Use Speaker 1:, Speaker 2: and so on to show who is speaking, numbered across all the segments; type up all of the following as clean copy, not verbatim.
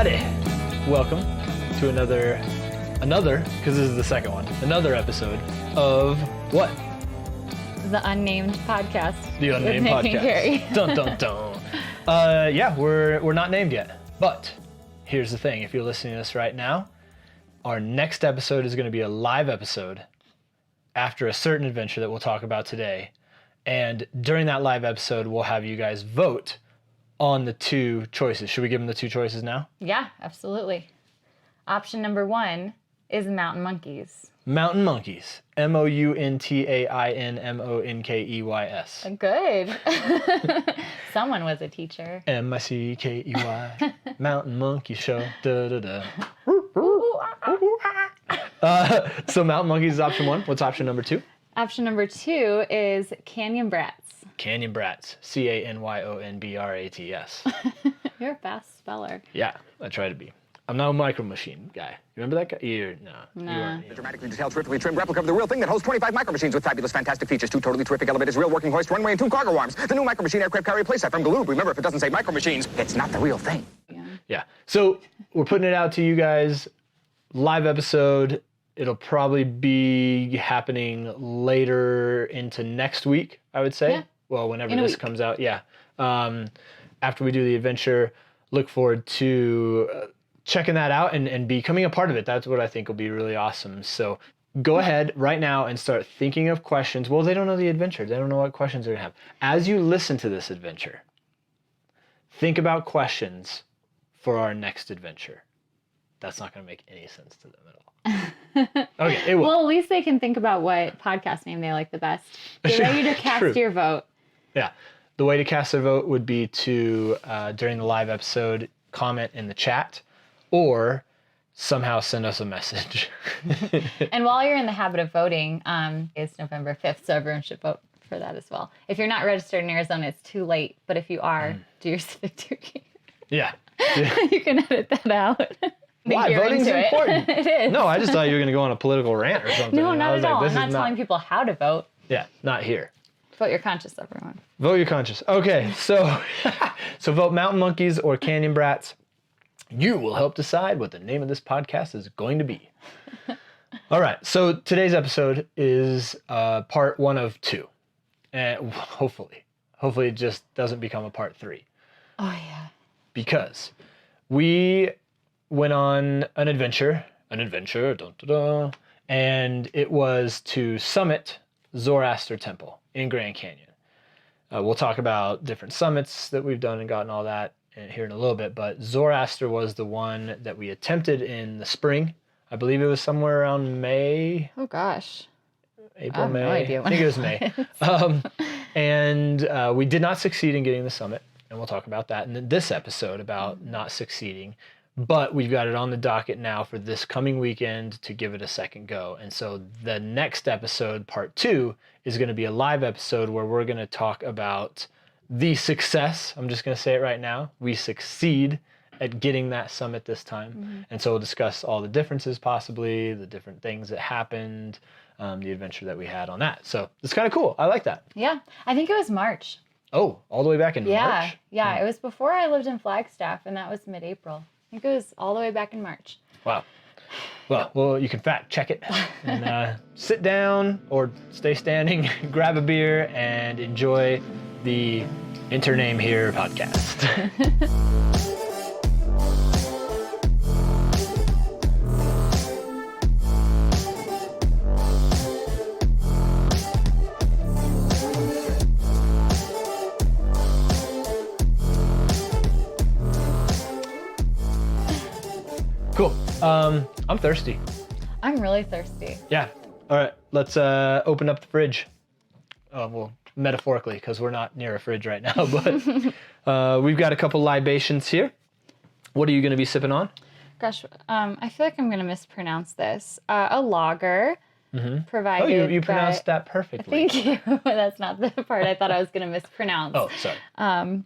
Speaker 1: Alrighty, welcome to another, because this is the second one, another episode of what?
Speaker 2: The Unnamed Podcast.
Speaker 1: The Unnamed
Speaker 2: with Nick
Speaker 1: Podcast. Dun dun dun. Yeah, we're not named yet, but here's the thing: if you're listening to this right now, our next episode is going to be a live episode after a certain adventure that we'll talk about today, and during that live episode, we'll have you guys vote on the two choices. Should we give them the two choices now?
Speaker 2: Yeah, absolutely. Option number 1 is Mountain Monkeys.
Speaker 1: Mountain Monkeys. MOUNTAINMONKEYS.
Speaker 2: Good. Someone was a teacher.
Speaker 1: MICKEY. Mountain Monkey Show. Da da da. So Mountain Monkeys is option 1. What's option number 2?
Speaker 2: Option number 2 is Canyon Brats.
Speaker 1: Canyon Brats. CANYONBRATS.
Speaker 2: You're a fast speller.
Speaker 1: Yeah, I try to be. I'm not a Micro Machine guy. You remember that guy? You
Speaker 2: Nah.
Speaker 1: weren't.
Speaker 3: The dramatically detailed, terrifically trimmed replica of the real thing that holds 25 micro machines with fabulous, fantastic features. 2 totally terrific elevators, real working hoist, runway, and 2 cargo arms. The new micro machine aircraft carrier playset from Galoob. Remember, if it doesn't say micro machines, it's not the real thing.
Speaker 1: Yeah. So we're putting it out to you guys. Live episode. It'll probably be happening later into next week, I would say.
Speaker 2: Yeah.
Speaker 1: Well, whenever
Speaker 2: In a
Speaker 1: this
Speaker 2: week.
Speaker 1: comes out. Yeah. After we do the adventure, look forward to checking that out and becoming a part of it. That's what I think will be really awesome. So go ahead right now and start thinking of questions. Well, they don't know the adventure. They don't know what questions they're going to have. As you listen to this adventure, think about questions for our next adventure. That's not going to make any sense to them at all. Okay, it will.
Speaker 2: Well, at least they can think about what podcast name they like the best. Get ready to cast
Speaker 1: True.
Speaker 2: your vote.
Speaker 1: Yeah. The way to cast their vote would be to, during the live episode, comment in the chat or somehow send us a message.
Speaker 2: And while you're in the habit of voting, it's November 5th, so everyone should vote for that as well. If you're not registered in Arizona, it's too late. But if you are, do your civic duty.
Speaker 1: Yeah.
Speaker 2: You can edit that out.
Speaker 1: Why? Voting's important.
Speaker 2: It is.
Speaker 1: No, I just thought you were going to go on a political rant or something.
Speaker 2: No,
Speaker 1: and I
Speaker 2: not
Speaker 1: was
Speaker 2: at all.
Speaker 1: like,
Speaker 2: I'm
Speaker 1: this
Speaker 2: not
Speaker 1: is
Speaker 2: telling people how to vote.
Speaker 1: Yeah, not here.
Speaker 2: Vote your conscience, everyone.
Speaker 1: Vote your conscience. Okay, so vote Mountain Monkeys or Canyon Brats. You will help decide what the name of this podcast is going to be. All right, so today's episode is part 1 of 2. And hopefully it just doesn't become a part 3.
Speaker 2: Oh, yeah.
Speaker 1: Because we went on an adventure, dun, dun, dun, and it was to summit Zoroaster Temple in Grand Canyon. We'll talk about different summits that we've done and gotten all that here in a little bit, but Zoroaster was the one that we attempted in the spring. I believe it was somewhere around May.
Speaker 2: Oh, gosh.
Speaker 1: April,
Speaker 2: I have
Speaker 1: May.
Speaker 2: no idea
Speaker 1: I think it was May. And we did not succeed in getting the summit, and we'll talk about that in this episode about not succeeding. But we've got it on the docket now for this coming weekend to give it a second go. And so the next episode, part 2, is going to be a live episode where we're going to talk about the success. I'm just going to say it right now. We succeed at getting that summit this time. Mm-hmm. And so we'll discuss all the differences possibly, the different things that happened, the adventure that we had on that. So it's kind of cool. I like that.
Speaker 2: Yeah. I think it was March.
Speaker 1: Oh, all the way back in March?
Speaker 2: Yeah. It was before I lived in Flagstaff, and that was mid-April. I think it was all the way back in March.
Speaker 1: Wow. Well, you can fact check it and sit down or stay standing, grab a beer, and enjoy the Enter Name Here podcast. Cool. I'm thirsty.
Speaker 2: I'm really thirsty.
Speaker 1: Yeah. All right. Let's open up the fridge. Well, metaphorically, because we're not near a fridge right now, but we've got a couple libations here. What are you going to be sipping on?
Speaker 2: Gosh, I feel like I'm going to mispronounce this. A lager provided.
Speaker 1: Oh, you pronounced that perfectly.
Speaker 2: Thank you. That's not the part I thought I was going to mispronounce.
Speaker 1: Oh, sorry.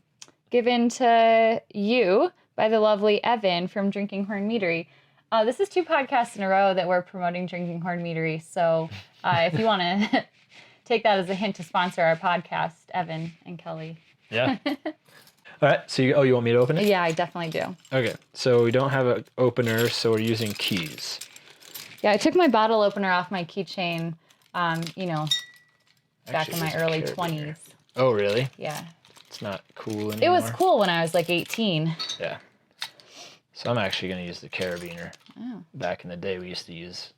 Speaker 2: Given to you by the lovely Evan from Drinking Horn Meadery. This is 2 podcasts in a row that we're promoting Drinking Horn Meadery. So if you want to take that as a hint to sponsor our podcast, Evan and Kelly.
Speaker 1: Yeah. All right. So you want me to open it?
Speaker 2: Yeah, I definitely do.
Speaker 1: Okay. So we don't have an opener, so we're using keys.
Speaker 2: Yeah, I took my bottle opener off my keychain, you know, back in my
Speaker 1: there's a
Speaker 2: early
Speaker 1: carabiner.
Speaker 2: 20s.
Speaker 1: Oh, really?
Speaker 2: Yeah.
Speaker 1: It's not cool anymore.
Speaker 2: It was cool when I was like 18.
Speaker 1: Yeah. So I'm actually going to use the carabiner.
Speaker 2: Oh.
Speaker 1: Back in the day, we used to use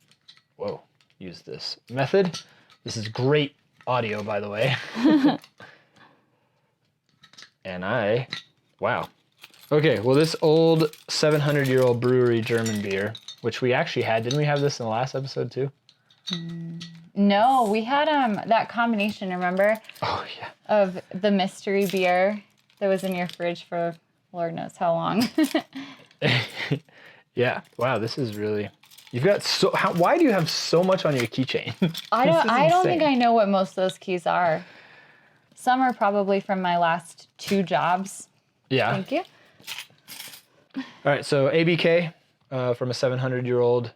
Speaker 1: this method. This is great audio, by the way. And wow. Okay, well, this old 700-year-old brewery German beer, which we actually had. Didn't we have this in the last episode, too?
Speaker 2: No, we had that combination, remember?
Speaker 1: Oh, yeah.
Speaker 2: Of the mystery beer that was in your fridge for Lord knows how long.
Speaker 1: Yeah. Wow, this is really... You've got why do you have so much on your keychain?
Speaker 2: I don't think I know what most of those keys are. Some are probably from my last 2 jobs.
Speaker 1: Yeah.
Speaker 2: Thank you.
Speaker 1: All right, so ABK from a 700-year-old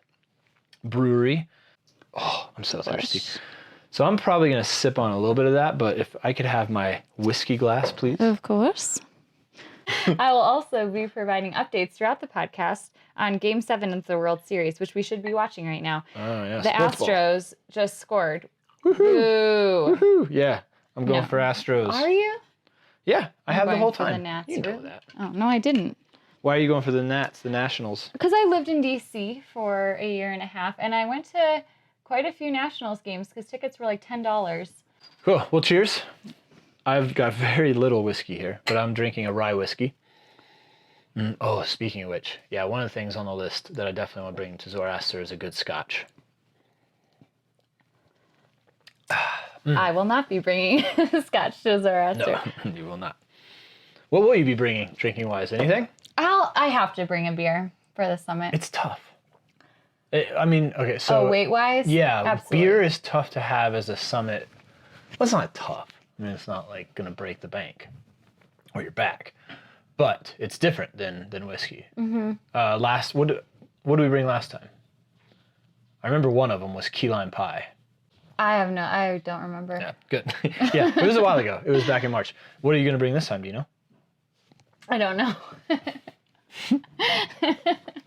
Speaker 1: brewery. Oh, I'm so thirsty. So I'm probably going to sip on a little bit of that, but if I could have my whiskey glass, please.
Speaker 2: Of course. I will also be providing updates throughout the podcast on Game 7 of the World Series, which we should be watching right now.
Speaker 1: Oh, yeah.
Speaker 2: The
Speaker 1: Sports ball.
Speaker 2: Astros just scored.
Speaker 1: Woohoo!
Speaker 2: Boo.
Speaker 1: Woohoo! Yeah, I'm going
Speaker 2: No.
Speaker 1: for Astros.
Speaker 2: Are you?
Speaker 1: Yeah, I have the
Speaker 2: going
Speaker 1: whole
Speaker 2: for the
Speaker 1: time.
Speaker 2: Nats,
Speaker 1: You know
Speaker 2: really?
Speaker 1: that.
Speaker 2: Oh, no, I didn't.
Speaker 1: Why are you going for the Nats, the Nationals?
Speaker 2: Because I lived in D.C. for a year and a half, and I went to quite a few Nationals games because tickets were like $10.
Speaker 1: Cool. Well, cheers. I've got very little whiskey here, but I'm drinking a rye whiskey. Oh, speaking of which, yeah, one of the things on the list that I definitely want to bring to Zoroaster is a good scotch.
Speaker 2: I will not be bringing scotch to Zoroaster.
Speaker 1: No, you will not. What will you be bringing, drinking-wise? Anything?
Speaker 2: I have to bring a beer for the summit.
Speaker 1: It's tough. I mean, okay, so...
Speaker 2: Oh, weight-wise?
Speaker 1: Yeah,
Speaker 2: Absolutely.
Speaker 1: beer is tough to have as a summit. Well, it's not tough. I mean, it's not like going to break the bank or your back. But it's different than whiskey. Mm-hmm. What did we bring last time? I remember one of them was key lime pie.
Speaker 2: I don't remember.
Speaker 1: Yeah, good. Yeah, it was a while ago. It was back in March. What are you going to bring this time? Do you know?
Speaker 2: I don't know.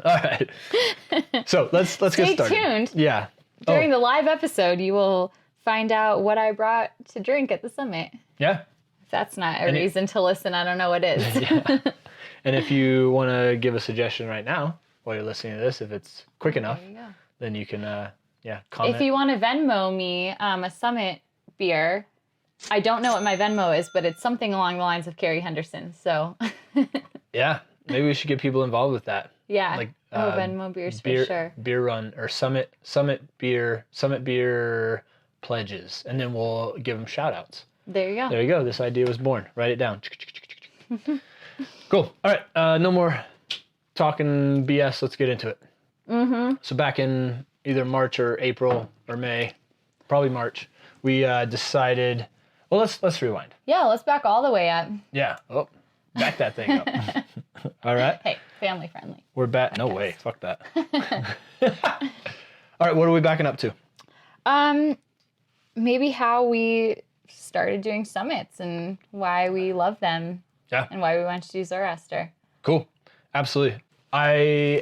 Speaker 1: All right. So let's get started.
Speaker 2: Stay tuned.
Speaker 1: Yeah.
Speaker 2: During the live episode, you will find out what I brought to drink at the summit.
Speaker 1: Yeah.
Speaker 2: If that's not a reason to listen, I don't know what is.
Speaker 1: Yeah. And if you want to give a suggestion right now while you're listening to this, if it's quick enough, then you can, comment.
Speaker 2: If you want to Venmo me a Summit beer, I don't know what my Venmo is, but it's something along the lines of Carrie Henderson. So,
Speaker 1: yeah, maybe we should get people involved with that.
Speaker 2: yeah.
Speaker 1: Like
Speaker 2: Venmo beers for sure.
Speaker 1: Beer run or Summit beer pledges, and then we'll give them shout outs.
Speaker 2: There you go.
Speaker 1: There you go. This idea was born. Write it down. Cool. All right. No more talking BS. Let's get into it. Mm-hmm. So back in either March or April or May, probably March, we decided. Well, let's rewind.
Speaker 2: Yeah, let's back all the way up.
Speaker 1: Yeah. Oh, back that thing up. All right.
Speaker 2: Hey, family friendly.
Speaker 1: We're back. No way. Fuck that. All right. What are we backing up to?
Speaker 2: Maybe how we started doing summits and why we love them.
Speaker 1: Yeah.
Speaker 2: And why we went to do Zoroaster.
Speaker 1: Cool. Absolutely. I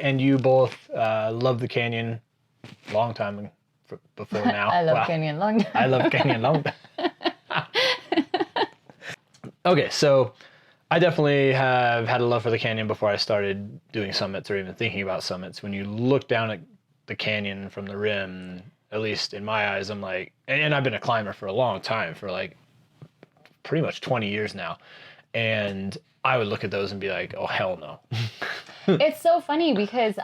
Speaker 1: and you both love the Canyon long time before now.
Speaker 2: I love Canyon long time.
Speaker 1: I love Canyon long time. Okay, so I definitely have had a love for the Canyon before I started doing summits or even thinking about summits. When you look down at the Canyon from the rim, at least in my eyes, I'm like, and I've been a climber for a long time, for like pretty much 20 years now. And I would look at those and be like, oh, hell no.
Speaker 2: It's so funny because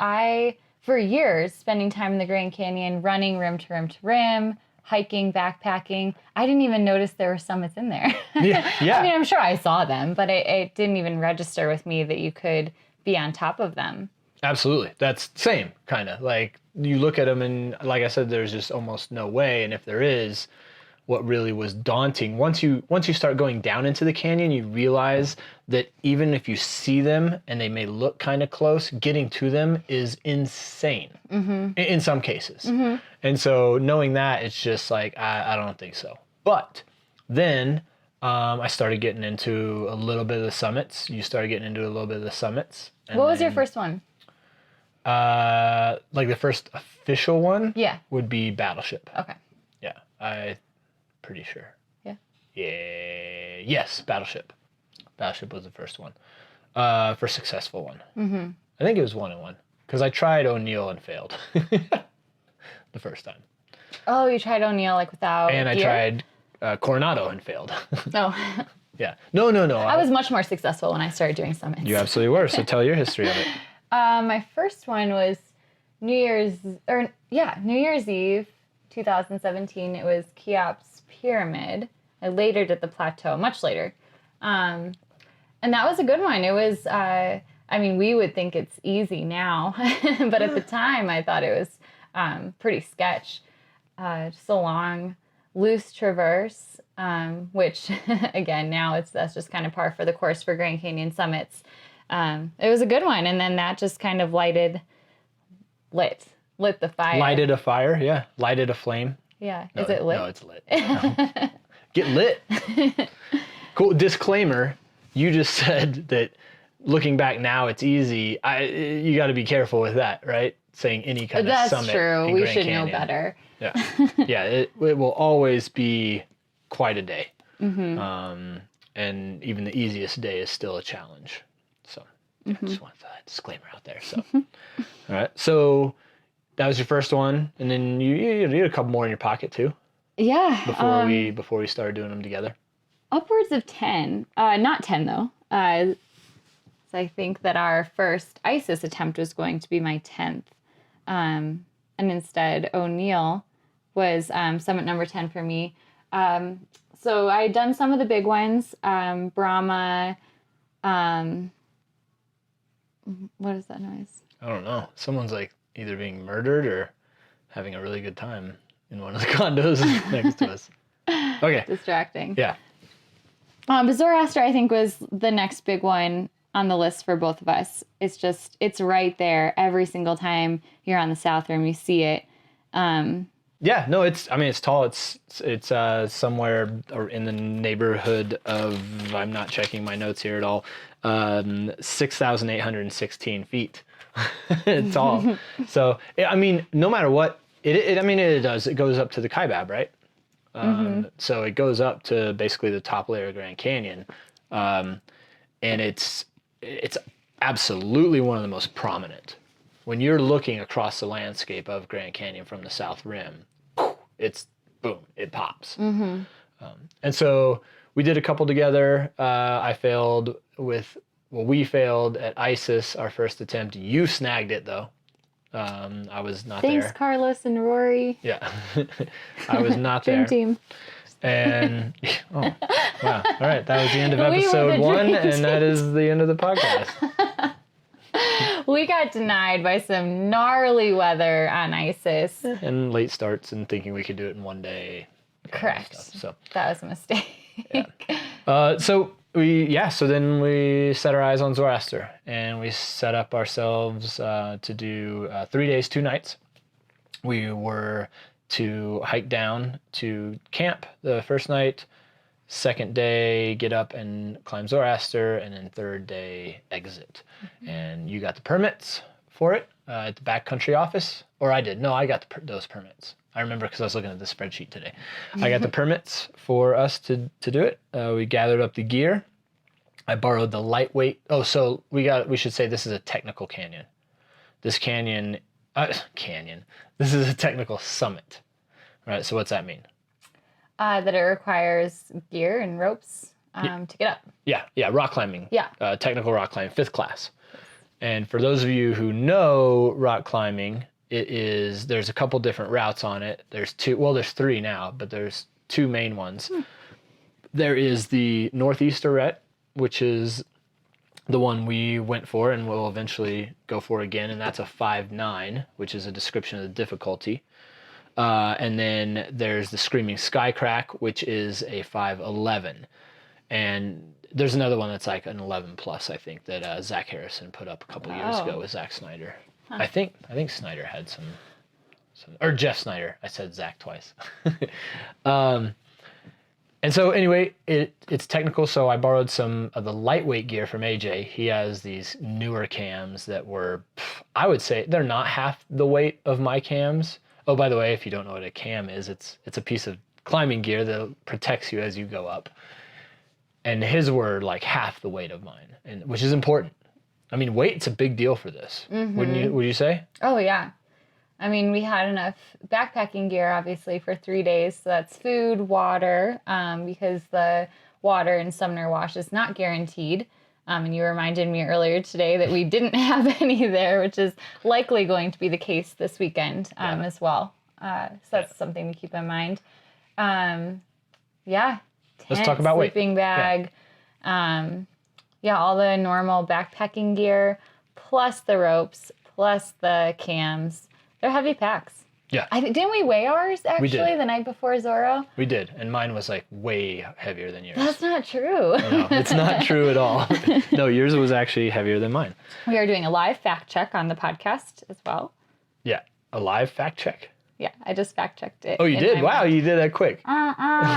Speaker 2: for years, spending time in the Grand Canyon, running rim to rim to rim, hiking, backpacking, I didn't even notice there were summits in there.
Speaker 1: Yeah.
Speaker 2: I mean, I'm sure I saw them, but it didn't even register with me that you could be on top of them.
Speaker 1: Absolutely. That's same, kind of. Like, you look at them and, like I said, there's just almost no way. And if there is, what really was daunting, once you start going down into the canyon, you realize that even if you see them and they may look kind of close, getting to them is insane in some cases. Mm-hmm. And so knowing that, it's just like, I don't think so. But then I started getting into a little bit of the summits. You started getting into a little bit of the summits.
Speaker 2: What was your first one?
Speaker 1: Like the first official one?
Speaker 2: Yeah.
Speaker 1: Would be Battleship.
Speaker 2: Okay.
Speaker 1: Yeah, I'm pretty sure.
Speaker 2: Yeah.
Speaker 1: Yeah. Yes, Battleship. Battleship was the first one. For successful one.
Speaker 2: Mm-hmm.
Speaker 1: I think it was 1-1 because I tried O'Neill and failed the first time.
Speaker 2: Oh, you tried O'Neill like without
Speaker 1: And I
Speaker 2: gear?
Speaker 1: tried Coronado and failed.
Speaker 2: No.
Speaker 1: Yeah. No.
Speaker 2: I was much more successful when I started doing summits.
Speaker 1: You absolutely were. So tell your history of it.
Speaker 2: My first one was New Year's Eve, 2017. It was Cheops Pyramid. I later did the Plateau, much later. And that was a good one. It was, we would think it's easy now, but at the time I thought it was pretty sketch. Just a long, loose traverse, which again, now that's just kind of par for the course for Grand Canyon summits. It was a good one. And then that just kind of lit the fire.
Speaker 1: Lighted a fire, yeah. Lighted a flame.
Speaker 2: Yeah.
Speaker 1: No,
Speaker 2: Is it lit?
Speaker 1: No, it's lit. Get lit. Cool. Disclaimer, you just said that looking back now it's easy. You got to be careful with that, right? Saying any kind of
Speaker 2: That's
Speaker 1: summit
Speaker 2: true.
Speaker 1: in
Speaker 2: We
Speaker 1: Grand
Speaker 2: should
Speaker 1: Canyon.
Speaker 2: know better.
Speaker 1: Yeah. Yeah, it will always be quite a day.
Speaker 2: Mm-hmm.
Speaker 1: And even the easiest day is still a challenge. So I just want that disclaimer out there. So, all right. So that was your first one. And then you had a couple more in your pocket too
Speaker 2: Yeah.
Speaker 1: before we started doing them together.
Speaker 2: Upwards of 10. Not 10 though. So I think that our first ISIS attempt was going to be my 10th. And instead O'Neill was summit number 10 for me. So I had done some of the big ones. Brahma. What is that noise?
Speaker 1: I don't know. Someone's like either being murdered or having a really good time in one of the condos next to us. Okay.
Speaker 2: Distracting.
Speaker 1: Yeah.
Speaker 2: But Zoroaster, I think, was the next big one on the list for both of us. It's right there every single time you're on the South Rim, you see it.
Speaker 1: Yeah, no, it's tall. It's somewhere or in the neighborhood of, I'm not checking my notes here at all, 6,816 feet. It's tall. So, no matter what, it does. It goes up to the Kaibab, right? So it goes up to basically the top layer of Grand Canyon. And it's absolutely one of the most prominent. When you're looking across the landscape of Grand Canyon from the South Rim, it's boom, it pops. And so we did a couple together. We failed at ISIS, our first attempt. You snagged it though. I was not there.
Speaker 2: Thanks, Carlos and Rory.
Speaker 1: Yeah, I was not
Speaker 2: Dream
Speaker 1: there.
Speaker 2: team.
Speaker 1: And wow, all right, that was the end of
Speaker 2: We were
Speaker 1: episode
Speaker 2: the
Speaker 1: 1,
Speaker 2: dream
Speaker 1: and that is the end of the podcast.
Speaker 2: We got denied by some gnarly weather on ISIS.
Speaker 1: And late starts and thinking we could do it in one day.
Speaker 2: Correct.
Speaker 1: So
Speaker 2: That was a mistake.
Speaker 1: so then we set our eyes on Zoroaster, and we set up ourselves to do 3 days, 2 nights. We were to hike down to camp the first night, second day get up and climb Zoroaster, and then third day exit. And you got the permits for it at the Backcountry office, or I did. No, I got those permits. I remember because I was looking at the spreadsheet today. I got the permits for us to do it. We gathered up the gear. I borrowed the lightweight. Oh, so we should say this is a technical canyon. This canyon. This is a technical summit, right? So what's that mean?
Speaker 2: That it requires gear and ropes to get up.
Speaker 1: Yeah, rock climbing.
Speaker 2: Yeah.
Speaker 1: Technical rock climbing, 5th class. And for those of you who know rock climbing, there's a couple different routes on it. There's 3 now, but there's 2 main ones. There is the Northeast Arete, which is the one we went for and will eventually go for again, and that's a 5.9, which is a description of the difficulty. And then there's the Screaming Skycrack, which is a 5.11. And there's another one that's like an 11 plus, I think, that Zach Harrison put up a couple years ago with Zach Snyder. I think Snyder had some, or Jeff Snyder. I said Zach twice. And so anyway, it's technical. So I borrowed some of the lightweight gear from AJ. He has these newer cams that were, I would say, they're not half the weight of my cams. Oh, by the way, if you don't know what a cam is, it's a piece of climbing gear that protects you as you go up. And his were like half the weight of mine, and which is important. I mean, weight's a big deal for this. Would you say?
Speaker 2: Oh, yeah. I mean, we had enough backpacking gear, obviously, for 3 days. So that's food, water, because the water in Sumner Wash is not guaranteed. And you reminded me earlier today that we didn't have any there, which is likely going to be the case this weekend as well. So that's something to keep in mind. Tent,
Speaker 1: Let's talk about
Speaker 2: sleeping bag. All the normal backpacking gear, plus the ropes, plus the cams. They're heavy packs.
Speaker 1: Yeah.
Speaker 2: Didn't we weigh ours, actually, the night before Zoro?
Speaker 1: We did, and mine was like way heavier than yours.
Speaker 2: That's not true.
Speaker 1: No, it's not true at all. No, yours was actually heavier than mine.
Speaker 2: We are doing a live fact check on the podcast as well.
Speaker 1: Yeah, a live fact check.
Speaker 2: Yeah, I just fact checked it.
Speaker 1: Oh, you did? Wow, you did that quick.
Speaker 2: Oh.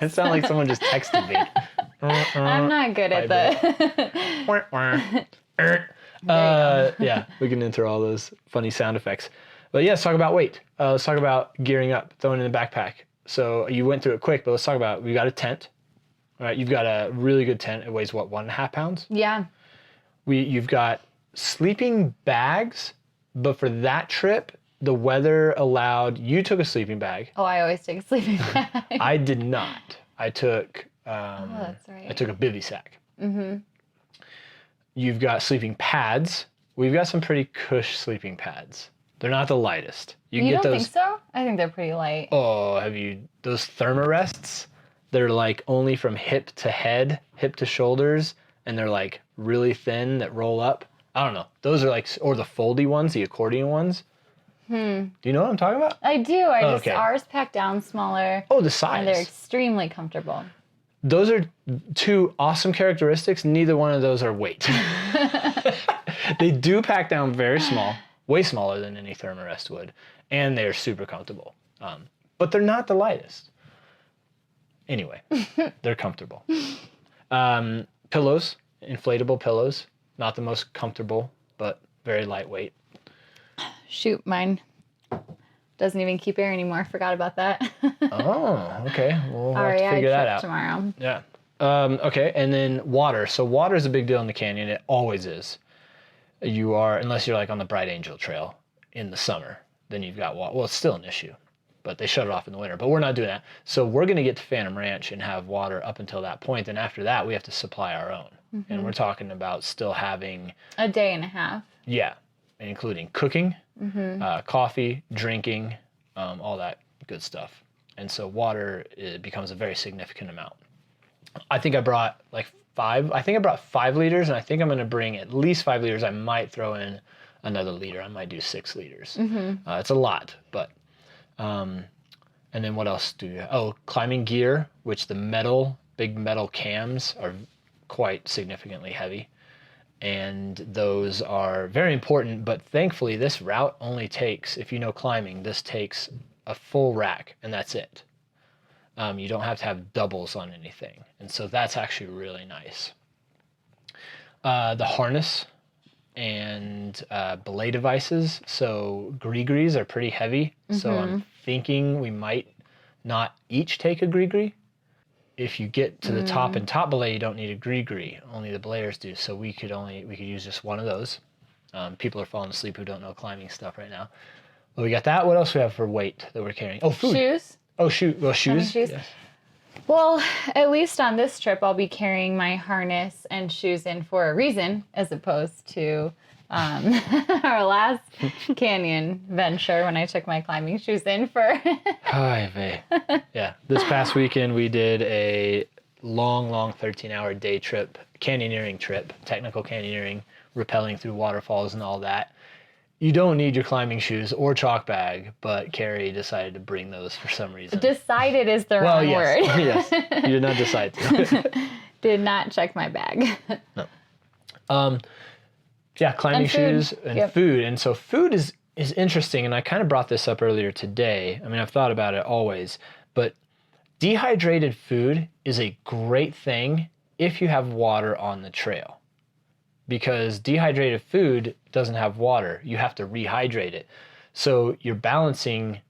Speaker 1: It sounded like someone just texted me.
Speaker 2: I'm not good at
Speaker 1: Yeah, we can enter all those funny sound effects. But yeah, let's talk about weight. Let's talk about gearing up, throwing in the backpack. So you went through it quick, but let's talk about, we got a tent. All right, you've got a really good tent. It weighs, what, 1.5 pounds?
Speaker 2: Yeah.
Speaker 1: You've got sleeping bags, but for that trip, the weather allowed, you took a sleeping bag.
Speaker 2: Oh, I always take a sleeping bag.
Speaker 1: I did not. I took,
Speaker 2: that's right.
Speaker 1: I took a bivy sack. Mm-hmm. You've got sleeping pads. We've got some pretty cush sleeping pads. They're not the lightest.
Speaker 2: You
Speaker 1: get
Speaker 2: don't
Speaker 1: those.
Speaker 2: think so? I think they're pretty light.
Speaker 1: Oh, have you, those thermarests? They're like only from hip to head, hip to shoulders, and they're like really thin that roll up. I don't know. Those are like, or the foldy ones, the accordion ones. Do you know what I'm talking about?
Speaker 2: I do. Ours pack down smaller.
Speaker 1: Oh, the size.
Speaker 2: And they're extremely comfortable.
Speaker 1: Those are two awesome characteristics. Neither one of those are weight. They do pack down very small, way smaller than any thermarest would, and they're super comfortable. But they're not the lightest. Anyway, they're comfortable. Pillows, inflatable pillows, not the most comfortable, but very lightweight.
Speaker 2: Shoot, mine doesn't even keep air anymore. Forgot about that.
Speaker 1: Oh, okay. We'll have to figure that out
Speaker 2: tomorrow.
Speaker 1: Yeah. Okay, and then water. So water is a big deal in the canyon. It always is. You are, unless you're like on the Bright Angel Trail in the summer, then you've got water. Well, it's still an issue, but they shut it off in the winter. But we're not doing that. So we're going to get to Phantom Ranch and have water up until that point. And after that, we have to supply our own. Mm-hmm. And we're talking about still having
Speaker 2: a day and a half.
Speaker 1: Yeah, including cooking, coffee, drinking, all that good stuff. And so water, it becomes a very significant amount. I think I brought like 5. I think I brought 5 liters, and I think I'm going to bring at least 5 liters. I might throw in another liter. I might do 6 liters. It's a lot, but. And then what else do you have? Oh, climbing gear, which the big metal cams are quite significantly heavy. And those are very important, but thankfully this route only takes, if you know climbing, this takes a full rack, and that's it. You don't have to have doubles on anything. And so that's actually really nice. The harness and belay devices. So gree-grees are pretty heavy. So I'm thinking we might not each take a gree-gree. If you get to the top and top belay, you don't need a gree-gree. Only the belayers do. So we could use just one of those. People are falling asleep who don't know climbing stuff right now. Well, we got that. What else do we have for weight that we're carrying? Oh, food.
Speaker 2: Shoes.
Speaker 1: Oh, well, shoes.
Speaker 2: Yes. Well, at least on this trip, I'll be carrying my harness and shoes in for a reason, as opposed to our last canyon venture when I took my climbing shoes in for. Yeah, this past weekend we did a long 13-hour day trip, canyoneering trip, technical canyoneering, rappelling through waterfalls and all that. You don't need your climbing shoes or chalk bag, but Carrie decided to bring those for some reason. Decided is the wrong word.
Speaker 1: Yes, you did not decide to.
Speaker 2: Did not check my bag.
Speaker 1: No. Yeah, climbing shoes and food. And so food is interesting, and I kind of brought this up earlier today. I mean, I've thought about it always, but Dehydrated food is a great thing if you have water on the trail, because dehydrated food doesn't have water. You have to rehydrate it. So you're balancing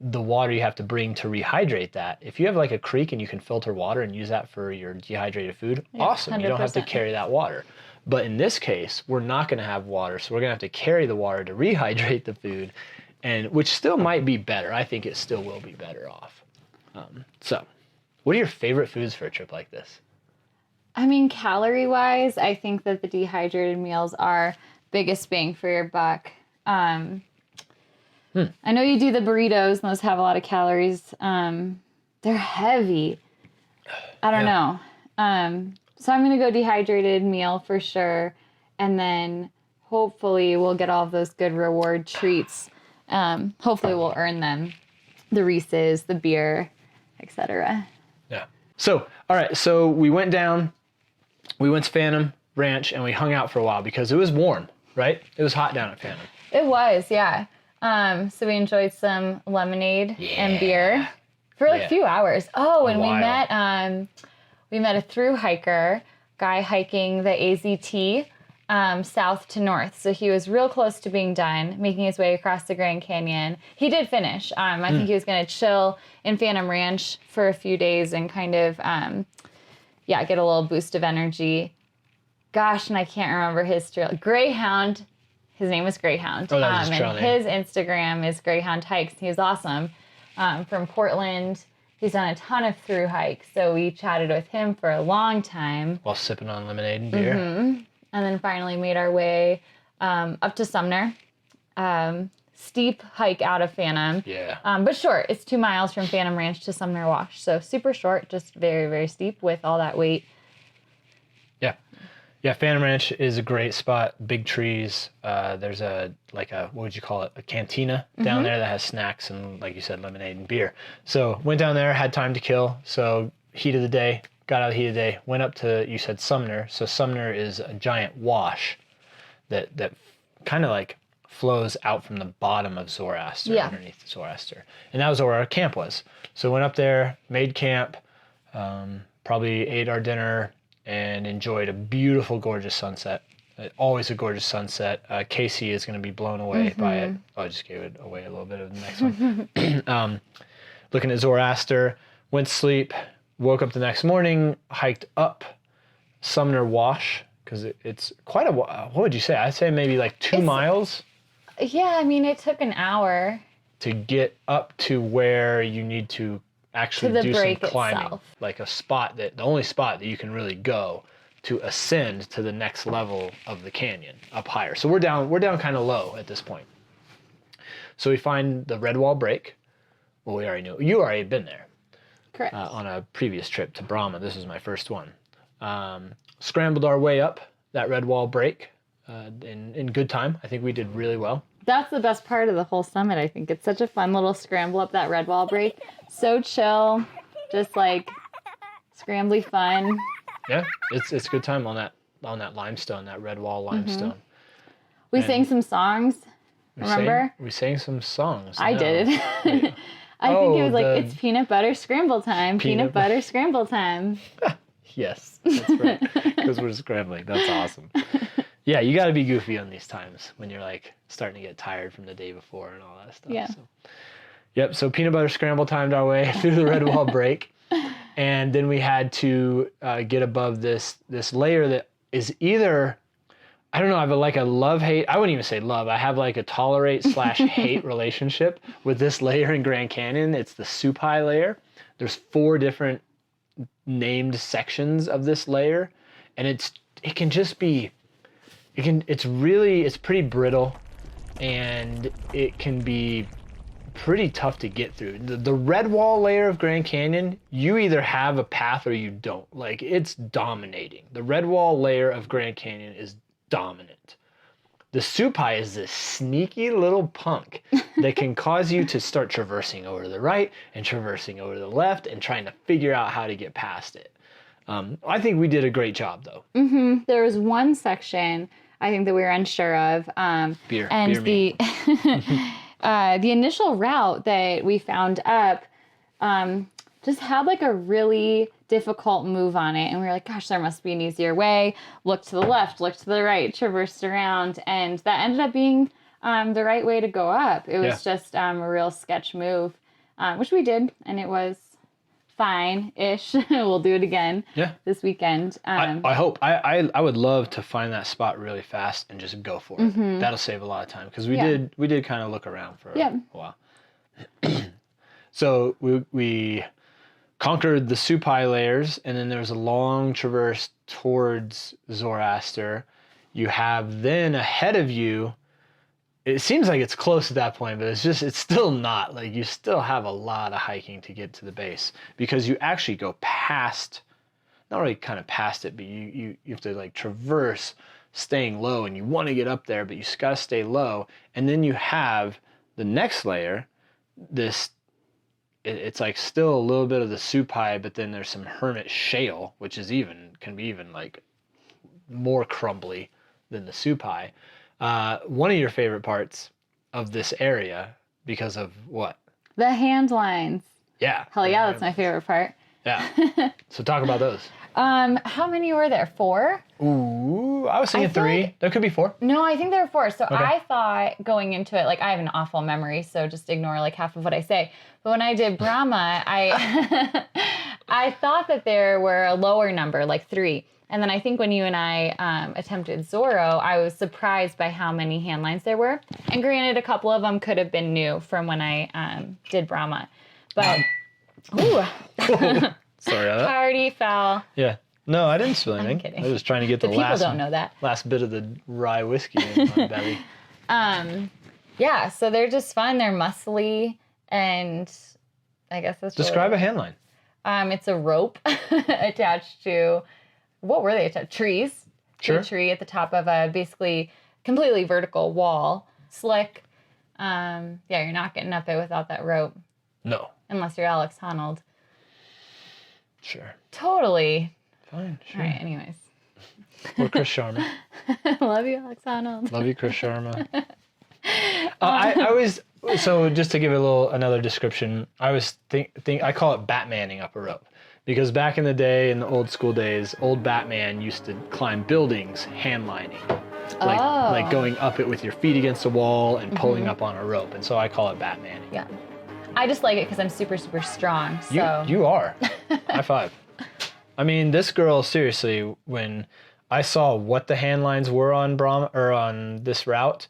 Speaker 1: the water you have to bring to rehydrate that. If you have like a creek and you can filter water and use that for your dehydrated food, awesome. 100%. You don't have to carry that water. But in this case, we're not going to have water, so we're going to have to carry the water to rehydrate the food, and which still might be better. I think it still will be better off. So, what are your favorite foods for a trip like this?
Speaker 2: I mean, calorie-wise, I think that the dehydrated meals are biggest bang for your buck. I know you do the burritos, and those have a lot of calories. They're heavy. I don't know. So I'm going to go dehydrated meal for sure. And then hopefully we'll get all of those good reward treats. Hopefully we'll earn them. The Reese's, the beer, etc.
Speaker 1: Yeah. So, all right. So we went down, we went to Phantom Ranch, and we hung out for a while because it was warm, right? It was hot down at Phantom.
Speaker 2: It was, yeah. So we enjoyed some lemonade and beer for like a few hours. Oh, and we met a thru hiker, guy hiking the AZT south to north. So he was real close to being done, making his way across the Grand Canyon. He did finish. I think he was going to chill in Phantom Ranch for a few days and kind of, get a little boost of energy. Gosh, and I can't remember his trail. Greyhound. His name was Greyhound.
Speaker 1: Oh, that was his trail name.
Speaker 2: His Instagram is Greyhound Hikes. He's awesome. From Portland. He's done a ton of thru hikes, so we chatted with him for a long time.
Speaker 1: While sipping on lemonade and beer.
Speaker 2: Mm-hmm. And then finally made our way up to Sumner. Steep hike out of Phantom.
Speaker 1: Yeah.
Speaker 2: But short. It's 2 miles from Phantom Ranch to Sumner Wash. So super short, just very, very steep with all that weight.
Speaker 1: Yeah. Yeah, Phantom Ranch is a great spot. Big trees. There's what would you call it? A cantina down there that has snacks and, like you said, lemonade and beer. So went down there, had time to kill. So heat of the day, got out of the heat of the day, went up to, you said Sumner. So Sumner is a giant wash that kind of like flows out from the bottom of Zoroaster, underneath Zoroaster. And that was where our camp was. So went up there, made camp, probably ate our dinner, and enjoyed a beautiful, gorgeous sunset. Always a gorgeous sunset. Casey is going to be blown away by it. Oh, I just gave it away a little bit of the next one. Looking at Zoroaster, went to sleep, woke up the next morning, hiked up Sumner Wash, because it's quite a, what would you say? I'd say maybe like 2 miles.
Speaker 2: Yeah, I mean, it took an hour.
Speaker 1: To get up to where you need to actually do some climbing, itself. Like the only spot that you can really go to ascend to the next level of the canyon up higher. So we're down kind of low at this point. So we find the red wall break. Well, we already knew. You already had been there.
Speaker 2: Correct.
Speaker 1: On a previous trip to Brahma. This was my first one. Scrambled our way up that red wall break in good time. I think we did really well.
Speaker 2: That's the best part of the whole summit, I think. It's such a fun little scramble up that red wall break. So chill, just like scrambly fun.
Speaker 1: Yeah, it's a good time on that limestone, that red wall limestone.
Speaker 2: We sang some songs. Remember?
Speaker 1: We sang some songs.
Speaker 2: I did.
Speaker 1: Yeah.
Speaker 2: I think it was like, it's peanut butter scramble time. Peanut butter scramble time.
Speaker 1: Yes, that's right. Because we're scrambling. That's awesome. Yeah, you got to be goofy on these times when you're like starting to get tired from the day before and all that stuff.
Speaker 2: Yeah.
Speaker 1: So. Yep. So peanut butter scramble timed our way through the red wall break, and then we had to get above this layer that is either, I don't know, I have like a love-hate. I wouldn't even say love. I have like a tolerate/hate relationship with this layer in Grand Canyon. It's the Supai layer. There's 4 different named sections of this layer, and it's pretty brittle, and it can be pretty tough to get through. The red wall layer of Grand Canyon, you either have a path or you don't. Like, it's dominating. The red wall layer of Grand Canyon is dominant. The Supai is this sneaky little punk that can cause you to start traversing over to the right and traversing over to the left and trying to figure out how to get past it. I think we did a great job, though.
Speaker 2: There was one section I think that we were unsure of.
Speaker 1: Beer
Speaker 2: the initial route that we found up just had like a really difficult move on it. And we were like, gosh, there must be an easier way. Look to the left, look to the right, traversed around. And that ended up being the right way to go up. It was just a real sketch move, which we did. And it was fine-ish. We'll do it again this weekend.
Speaker 1: I hope. I would love to find that spot really fast and just go for it. That'll save a lot of time because we did kind of look around for a while. So we conquered the Supai layers, and then there's a long traverse towards Zoroaster. You have then ahead of you, it seems like it's close at that point, but it's still not. Like, you still have a lot of hiking to get to the base because you actually go past, not really kind of past it, but you have to like traverse staying low, and you want to get up there, but you just got to stay low. And then you have the next layer, it's like still a little bit of the Supai, but then there's some hermit shale, which is can be even like more crumbly than the Supai. One of your favorite parts of this area because of what?
Speaker 2: The hand lines.
Speaker 1: Yeah.
Speaker 2: Hell yeah, that's my favorite part.
Speaker 1: Yeah. So talk about those.
Speaker 2: How many were there? 4?
Speaker 1: Ooh, I was thinking 3. There could be 4.
Speaker 2: No, I think there were 4. So I thought going into it, like, I have an awful memory, so just ignore like half of what I say. But when I did Brahma, I thought that there were a lower number, like 3. And then I think when you and I attempted Zoro, I was surprised by how many hand lines there were. And granted, a couple of them could have been new from when I did Brahma. But, ooh.
Speaker 1: Sorry about that.
Speaker 2: Party foul.
Speaker 1: Yeah. No, I didn't spill anything.
Speaker 2: I'm kidding.
Speaker 1: I was trying to get the
Speaker 2: people
Speaker 1: last,
Speaker 2: don't know that.
Speaker 1: last bit of the rye whiskey in my belly.
Speaker 2: Yeah, so they're just fun. They're muscly, and I guess that's
Speaker 1: Describe a hand line.
Speaker 2: It's a rope attached to, what were they attached? Trees.
Speaker 1: Sure.
Speaker 2: A tree at the top of a basically completely vertical wall. Slick. Yeah, you're not getting up it without that rope.
Speaker 1: No.
Speaker 2: Unless you're Alex Honnold.
Speaker 1: Sure.
Speaker 2: Totally.
Speaker 1: Fine, sure.
Speaker 2: All right, anyways.
Speaker 1: Or Chris Sharma.
Speaker 2: Love you, Alex Honnold.
Speaker 1: Love you, Chris Sharma. I was, so just to give it another description, I was I call it Batmaning up a rope. Because back in the day, in the old school days, old Batman used to climb buildings hand lining. Like going up it with your feet against the wall and pulling up on a rope. And so I call it Batmaning.
Speaker 2: Yeah. I just like it because I'm super, super strong. So.
Speaker 1: You are. High five. I mean, this girl, seriously, when I saw what the hand lines were on Brahma or on this route,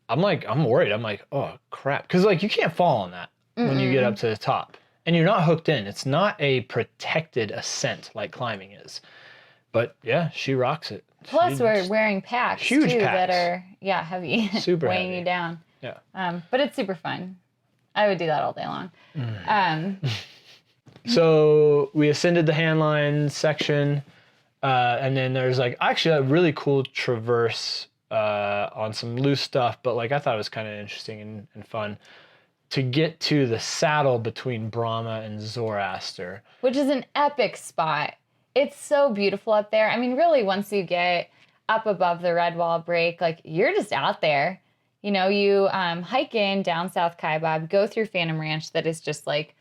Speaker 1: I'm worried. I'm like, oh crap. Cause like you can't fall on that when you get up to the top. And you're not hooked in. It's not a protected ascent like climbing is. But yeah, she rocks it.
Speaker 2: Plus we're wearing packs
Speaker 1: huge
Speaker 2: too
Speaker 1: packs.
Speaker 2: that are heavy.
Speaker 1: Super
Speaker 2: weighing
Speaker 1: heavy.
Speaker 2: you down.
Speaker 1: Yeah.
Speaker 2: But it's super fun. I would do that all day long.
Speaker 1: So we ascended the hand line section, and then there's like actually a really cool traverse on some loose stuff, but like I thought it was kind of interesting and fun to get to the saddle between Brahma and Zoroaster.
Speaker 2: Which is an epic spot. It's so beautiful up there. I mean, really, once you get up above the Red Wall break, like you're just out there. You know, you hike in down South Kaibab, go through Phantom Ranch that is just like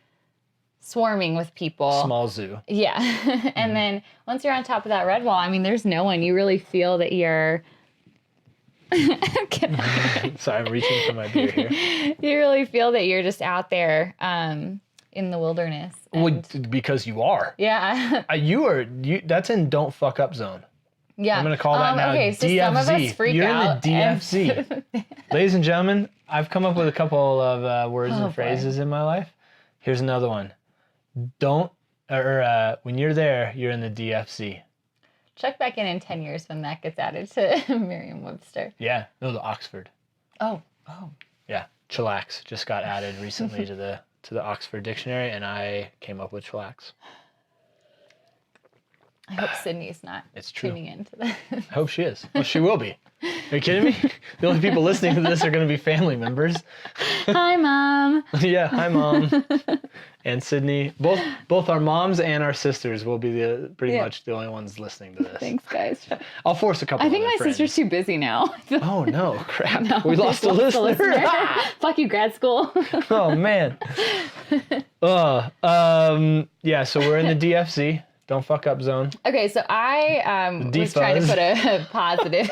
Speaker 2: swarming with people.
Speaker 1: Small zoo.
Speaker 2: Yeah. And then once you're on top of that Red Wall, I mean, there's no one. You really feel that you're...
Speaker 1: Sorry, I'm reaching for my beer here.
Speaker 2: You really feel that you're just out there in the wilderness.
Speaker 1: Because you are.
Speaker 2: Yeah.
Speaker 1: That's in don't fuck up zone.
Speaker 2: Yeah.
Speaker 1: I'm going to call that now
Speaker 2: okay, so
Speaker 1: DFZ.
Speaker 2: some of us freak
Speaker 1: You're
Speaker 2: out.
Speaker 1: in the DFZ. Ladies and gentlemen, I've come up with a couple of words and phrases in my life. Here's another one. When you're there, you're in the DFZ.
Speaker 2: Check back in 10 years when that gets added to Merriam-Webster.
Speaker 1: Yeah. No, the Oxford.
Speaker 2: Oh.
Speaker 1: Yeah. Chillax just got added recently to the Oxford Dictionary, and I came up with chillax.
Speaker 2: I hope Sydney's not
Speaker 1: It's true.
Speaker 2: tuning into that.
Speaker 1: I hope she is. Well, she will be. Are you kidding me? The only people listening to this are going to be family members.
Speaker 2: Hi, Mom.
Speaker 1: Yeah, hi, Mom. And Sydney. Both our moms and our sisters will be pretty much the only ones listening to this.
Speaker 2: Thanks, guys.
Speaker 1: I'll force a couple
Speaker 2: I think
Speaker 1: other
Speaker 2: my
Speaker 1: friends.
Speaker 2: sister's too busy now.
Speaker 1: Oh, no. Crap.
Speaker 2: No,
Speaker 1: We lost a listener.
Speaker 2: Fuck you, grad school.
Speaker 1: Oh, man. Yeah, so we're in the DFC. Don't fuck up zone.
Speaker 2: Okay, so I was trying to put a positive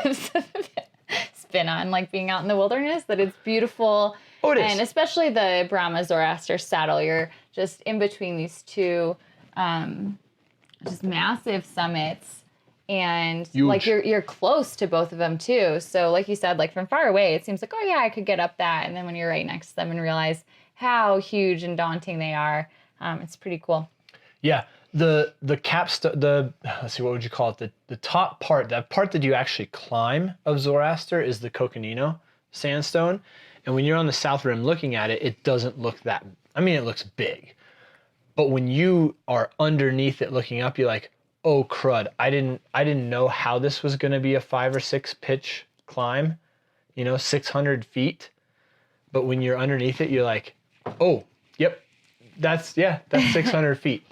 Speaker 2: spin on like being out in the wilderness, that it's beautiful.
Speaker 1: Oh, it is.
Speaker 2: And especially the Brahma Zoroaster saddle. You're just in between these two just massive summits. And
Speaker 1: Huge.
Speaker 2: like you're close to both of them too. So like you said, like from far away, it seems like, oh yeah, I could get up that. And then when you're right next to them and realize how huge and daunting they are, it's pretty cool.
Speaker 1: Yeah. The let's see, what would you call it? The top part, that part that you actually climb of Zoroaster is the Coconino sandstone. And when you're on the south rim looking at it, it doesn't look that, I mean, it looks big. But when you are underneath it looking up, you're like, oh crud, I didn't know how this was going to be a 5 or 6 pitch climb, 600 feet. But when you're underneath it, you're like, oh, yep, that's 600 feet.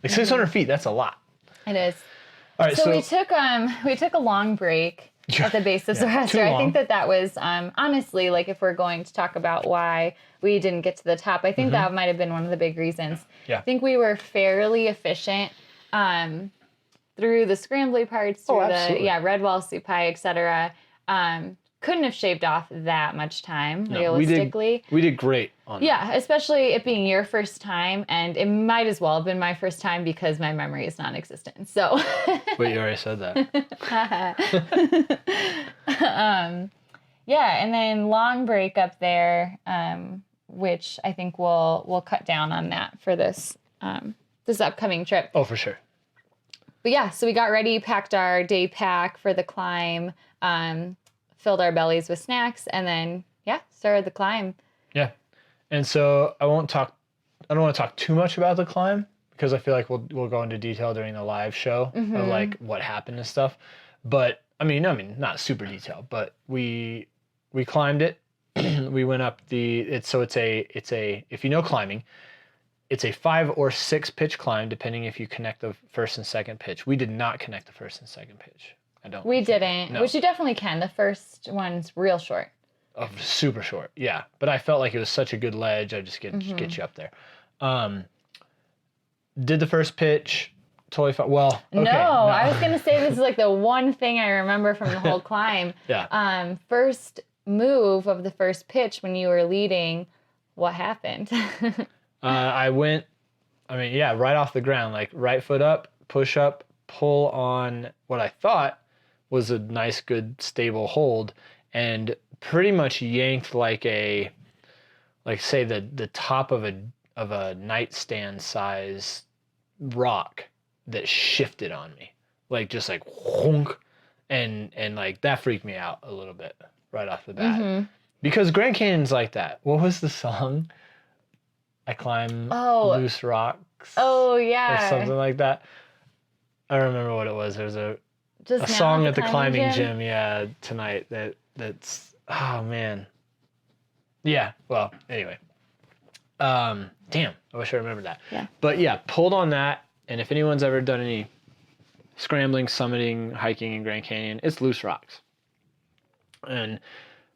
Speaker 1: Like 600 feet, that's a lot.
Speaker 2: It is.
Speaker 1: All right,
Speaker 2: so we took a long break at the base of Zoroaster. I think that was honestly, like if we're going to talk about why we didn't get to the top, I think that might have been one of the big reasons.
Speaker 1: Yeah.
Speaker 2: I think we were fairly efficient through the scrambly parts, through the red wall, supai, etc. Couldn't have shaved off that much time, realistically.
Speaker 1: We did great on that.
Speaker 2: Yeah, especially it being your first time, and it might as well have been my first time because my memory is non-existent. So.
Speaker 1: Wait, you already said that.
Speaker 2: Yeah, and then long break up there, which I think we'll cut down on that for this this upcoming trip.
Speaker 1: Oh, for sure.
Speaker 2: But yeah, so we got ready, packed our day pack for the climb, filled our bellies with snacks, and then started the climb.
Speaker 1: Yeah. And so I don't want to talk too much about the climb because I feel like we'll go into detail during the live show of like what happened and stuff. But I mean not super detailed, but we climbed it. We went up it's a if you know climbing, it's a 5 or 6 pitch climb depending if you connect the first and second pitch. We did not connect the first and second pitch.
Speaker 2: We didn't, which you definitely can. The first one's real short.
Speaker 1: Oh, super short, yeah. But I felt like it was such a good ledge. I just get you up there. Did the first pitch, totally fine. Well, okay,
Speaker 2: no, I was gonna say this is like the one thing I remember from the whole climb.
Speaker 1: Yeah.
Speaker 2: First move of the first pitch when you were leading, what happened?
Speaker 1: I went, right off the ground, like right foot up, push up, pull on what I thought was a nice, good, stable hold, and pretty much yanked like say the top of a nightstand size rock that shifted on me, like just like whonk, and like that freaked me out a little bit right off the bat because Grand Canyon's like that. What was the song? I climb loose rocks.
Speaker 2: Oh yeah,
Speaker 1: or something like that. I don't remember what it was. There's a song at the climbing gym, tonight that's oh man. Yeah, well, anyway. Damn, I wish I remembered that.
Speaker 2: Yeah.
Speaker 1: But yeah, pulled on that, and if anyone's ever done any scrambling, summiting, hiking in Grand Canyon, it's loose rocks. And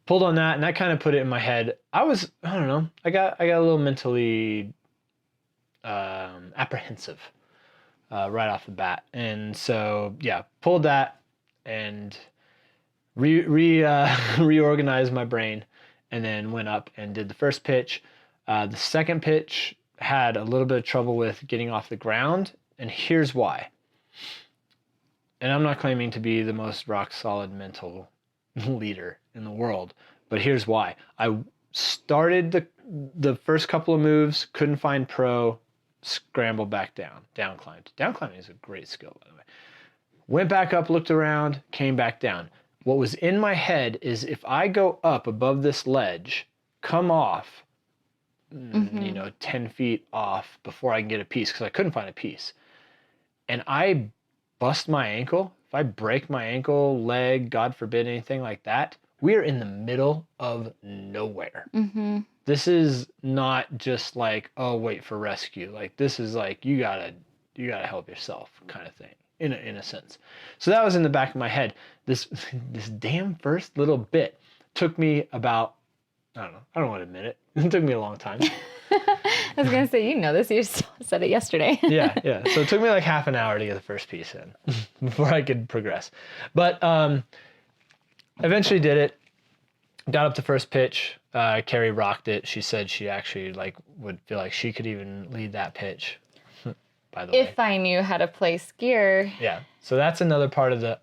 Speaker 1: pulled on that, and that kind of put it in my head. I don't know, I got a little mentally apprehensive right off the bat. And so, yeah, pulled that and reorganized my brain, and then went up and did the first pitch. The second pitch had a little bit of trouble with getting off the ground, and here's why. And I'm not claiming to be the most rock solid mental leader in the world, but here's why. I started the first couple of moves, couldn't find pro, scrambled back down climbed. Down climbing is a great skill, by the way. Went back up, looked around, came back down. What was in my head is if I go up above this ledge, come off, 10 feet off before I can get a piece, because I couldn't find a piece, and I bust my ankle if I break my ankle, leg, God forbid, anything like that, we're in the middle of nowhere.
Speaker 2: Mm-hmm.
Speaker 1: This is not just like, oh, wait for rescue. Like, this is like, you gotta help yourself kind of thing, in a sense. So that was in the back of my head. This damn first little bit took me about, I don't want to admit it. It took me a long time.
Speaker 2: I was going to say, you know this. You said it yesterday.
Speaker 1: yeah. So it took me like half an hour to get the first piece in before I could progress. But eventually did it. Got up to first pitch. Carrie rocked it. She said she actually like would feel like she could even lead that pitch. By the way,
Speaker 2: If I knew how to play skier.
Speaker 1: yeah. So that's another part of the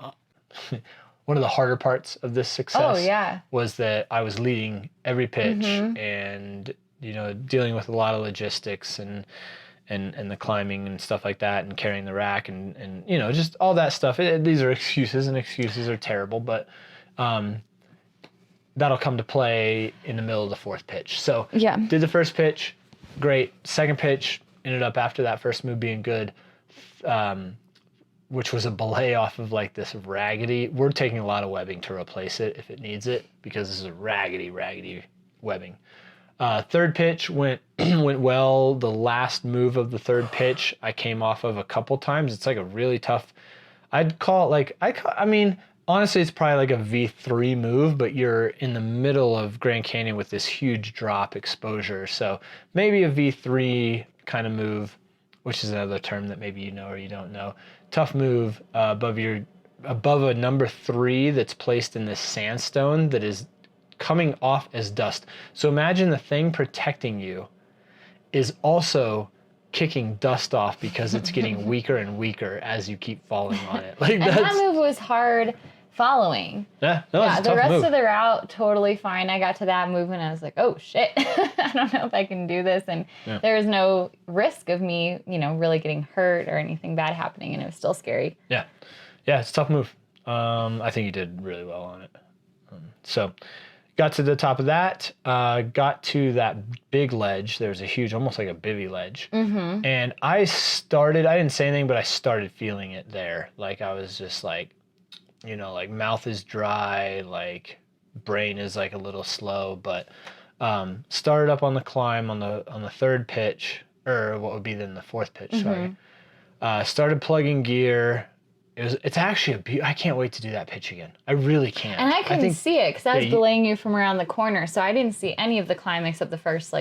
Speaker 1: one of the harder parts of this success.
Speaker 2: Oh, yeah.
Speaker 1: Was that I was leading every pitch and dealing with a lot of logistics and the climbing and stuff like that and carrying the rack and just all that stuff. These are excuses, and excuses are terrible, but that'll come to play in the middle of the fourth pitch. So
Speaker 2: yeah,
Speaker 1: did the first pitch, great. Second pitch ended up after that first move being good, which was a belay off of like this raggedy. We're taking a lot of webbing to replace it if it needs it, because this is a raggedy webbing. Third pitch went well. The last move of the third pitch I came off of a couple times. It's like a really tough. I'd call it like I mean honestly it's probably like a V3 move, but you're in the middle of Grand Canyon with this huge drop exposure. So maybe a V3 kind of move, which is another term that maybe you know or you don't know. Tough move above a number 3 that's placed in this sandstone that is coming off as dust. So imagine the thing protecting you is also kicking dust off because it's getting weaker and weaker as you keep falling on it. Like
Speaker 2: and that move was hard following.
Speaker 1: Yeah,
Speaker 2: yeah. The rest of the route totally fine. I got to that move and I was like, oh shit, I don't know if I can do this. And there was no risk of me, really getting hurt or anything bad happening, and it was still scary.
Speaker 1: Yeah, it's a tough move. I think you did really well on it. So got to the top of that, got to that big ledge. There's a huge, almost like a bivvy ledge.
Speaker 2: Mm-hmm.
Speaker 1: And I didn't say anything, but I started feeling it there. Like I was just like, like mouth is dry, like brain is like a little slow, but started up on the climb on the third pitch, or what would be then the fourth pitch, sorry. Started plugging gear. It's actually I can't wait to do that pitch again. I really can't.
Speaker 2: And I couldn't see it because I was belaying you from around the corner, so I didn't see any of the climb except the first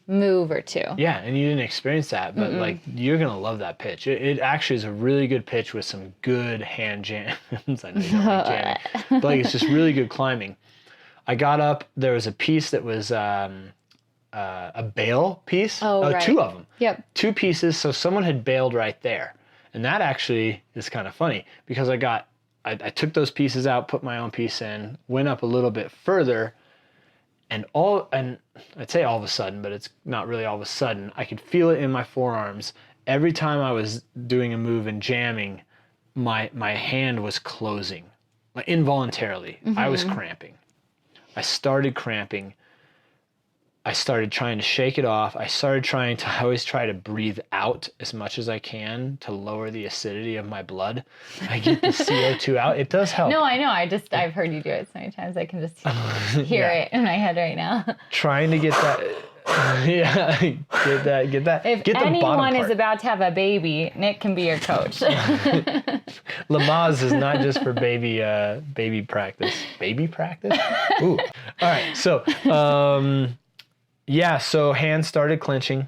Speaker 2: move or two.
Speaker 1: Yeah, and you didn't experience that, but you're gonna love that pitch. It actually is a really good pitch with some good hand jams. I know you don't like jamming, but it's just really good climbing. I got up. There was a piece that was a bail piece.
Speaker 2: Oh, right.
Speaker 1: 2 of them.
Speaker 2: Yep.
Speaker 1: 2 pieces. So someone had bailed right there. And that actually is kind of funny because I took those pieces out, put my own piece in, went up a little bit further, and I'd say all of a sudden, but it's not really all of a sudden, I could feel it in my forearms. Every time I was doing a move and jamming, my hand was closing, like involuntarily. I was cramping. I started cramping. I started trying to shake it off. I always try to breathe out as much as I can to lower the acidity of my blood. I get the CO2 out. It does help.
Speaker 2: No, I know. I've heard you do it so many times. I can just hear it in my head right now.
Speaker 1: Trying to get that. Get that.
Speaker 2: If
Speaker 1: get the
Speaker 2: anyone is about to have a baby, Nick can be your coach.
Speaker 1: Lamaze is not just for baby practice. Baby practice? Ooh. All right. So, so hands started clenching.